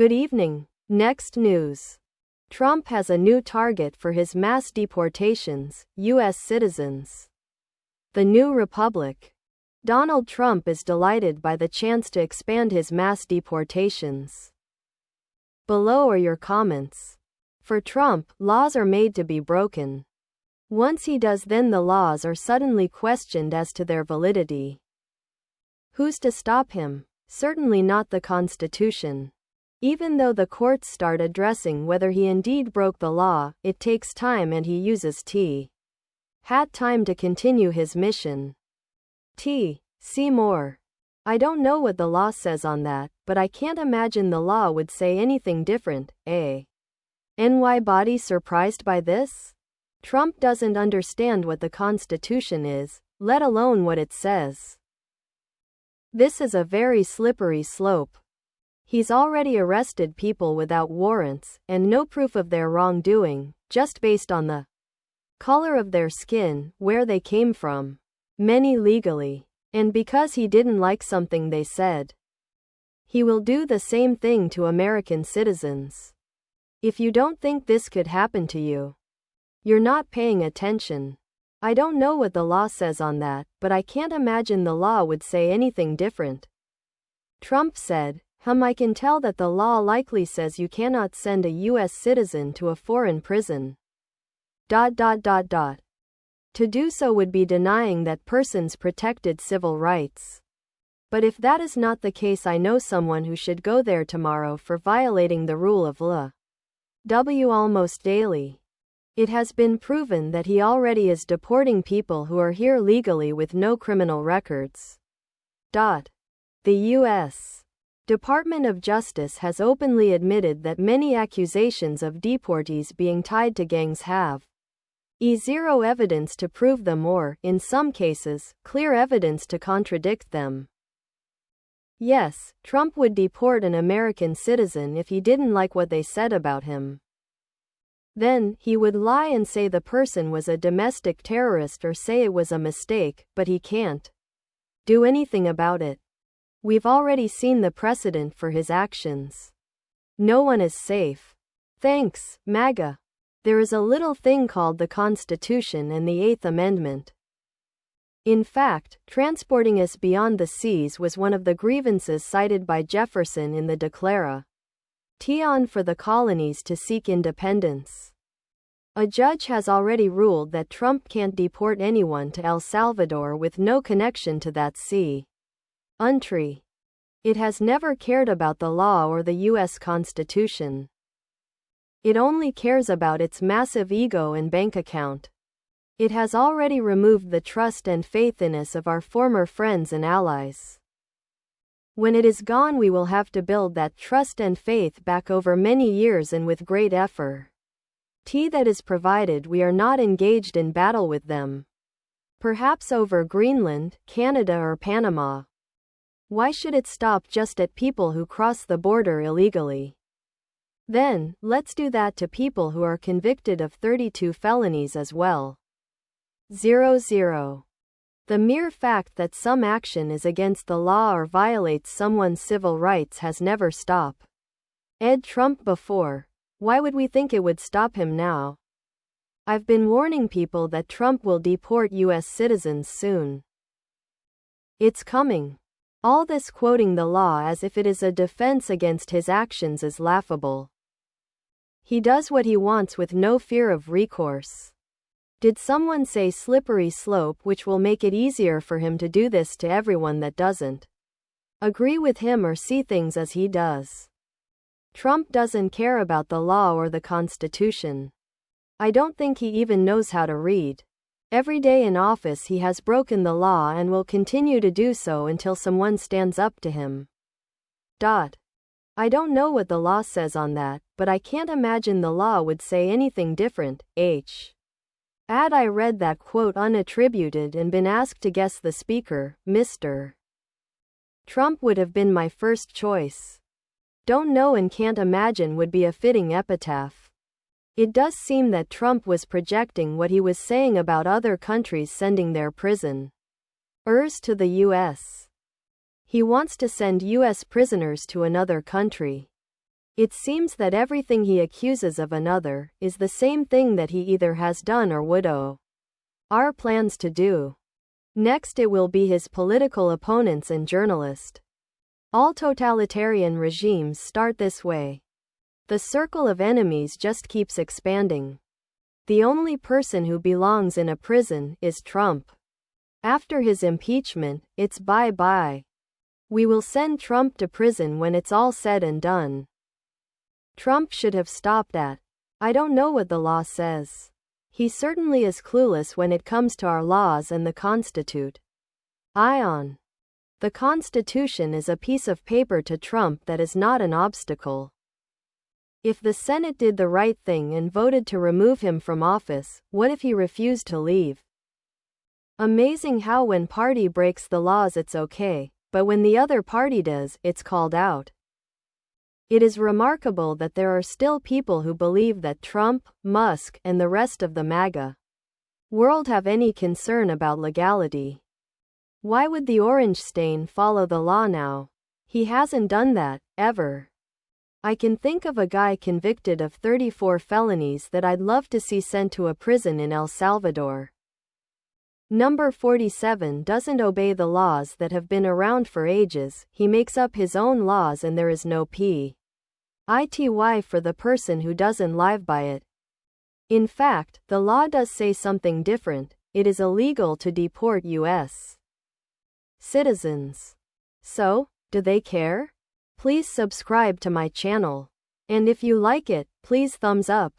Good evening. Next news. Trump has a new target for his mass deportations, U.S. citizens. The New Republic. Donald Trump is delighted by the chance to expand his mass deportations. Below are your comments. For Trump, laws are made to be broken. Once he does, then the laws are suddenly questioned as to their validity. Who's to stop him? Certainly not the Constitution. Even though the courts start addressing whether he indeed broke the law, it takes time and he uses had time to continue his mission. See more. I don't know what the law says on that, but I can't imagine the law would say anything different. NY body surprised by this? Trump doesn't understand what the Constitution is, let alone what it says. This is a very slippery slope. He's already arrested people without warrants, and no proof of their wrongdoing, just based on the color of their skin, where they came from. Many legally. And because he didn't like something they said. He will do the same thing to American citizens. If you don't think this could happen to you, you're not paying attention. I don't know what the law says on that, but I can't imagine the law would say anything different. Trump said, I can tell that the law likely says you cannot send a U.S. citizen to a foreign prison. To do so would be denying that person's protected civil rights. But if that is not the case, I know someone who should go there tomorrow for violating the rule of law. Almost daily. It has been proven that he already is deporting people who are here legally with no criminal records. The U.S. Department of Justice has openly admitted that many accusations of deportees being tied to gangs have zero evidence to prove them or, in some cases, clear evidence to contradict them. Yes, Trump would deport an American citizen if he didn't like what they said about him. Then, he would lie and say the person was a domestic terrorist or say it was a mistake, but he can't do anything about it. We've already seen the precedent for his actions. No one is safe. Thanks, MAGA. There is a little thing called the Constitution and the Eighth Amendment. In fact, transporting us beyond the seas was one of the grievances cited by Jefferson in the Declaration for the colonies to seek independence. A judge has already ruled that Trump can't deport anyone to El Salvador with no connection to that country. It has never cared about the law or the U.S. Constitution. It only cares about its massive ego and bank account. It has already removed the trust and faith in us of our former friends and allies. When it is gone, we will have to build that trust and faith back over many years and with great effort. That is provided we are not engaged in battle with them. Perhaps over Greenland, Canada or Panama. Why should it stop just at people who cross the border illegally? Then, let's do that to people who are convicted of 32 felonies as well. 00. The mere fact that some action is against the law or violates someone's civil rights has never stopped Trump before. Why would we think it would stop him now? I've been warning people that Trump will deport U.S. citizens soon. It's coming. All this quoting the law as if it is a defense against his actions is laughable. He does what he wants with no fear of recourse. Did someone say slippery slope, which will make it easier for him to do this to everyone that doesn't agree with him or see things as he does? Trump doesn't care about the law or the Constitution. I don't think he even knows how to read. Every day in office he has broken the law and will continue to do so until someone stands up to him. I don't know what the law says on that, but I can't imagine the law would say anything different. I read that quote unattributed and been asked to guess the speaker, Mr. Trump would have been my first choice. Don't know and can't imagine would be a fitting epitaph. It does seem that Trump was projecting what he was saying about other countries sending their prisoners to the U.S. He wants to send U.S. prisoners to another country. It seems that everything he accuses of another is the same thing that he either has done or would or plans to do. Next it will be his political opponents and journalists. All totalitarian regimes start this way. The circle of enemies just keeps expanding. The only person who belongs in a prison is Trump. After his impeachment, it's bye-bye. We will send Trump to prison when it's all said and done. Trump should have stopped that. I don't know what the law says. He certainly is clueless when it comes to our laws and the Constitution. The Constitution is a piece of paper to Trump that is not an obstacle. If the Senate did the right thing and voted to remove him from office, what if he refused to leave? Amazing how when party breaks the laws it's okay, but when the other party does, it's called out. It is remarkable that there are still people who believe that Trump, Musk, and the rest of the MAGA world have any concern about legality. Why would the orange stain follow the law now? He hasn't done that, ever. I can think of a guy convicted of 34 felonies that I'd love to see sent to a prison in El Salvador. Number 47 doesn't obey the laws that have been around for ages, he makes up his own laws and there is no pity for the person who doesn't live by it. In fact, the law does say something different. It is illegal to deport U.S. citizens. So, do they care? Please subscribe to my channel. And if you like it, please thumbs up.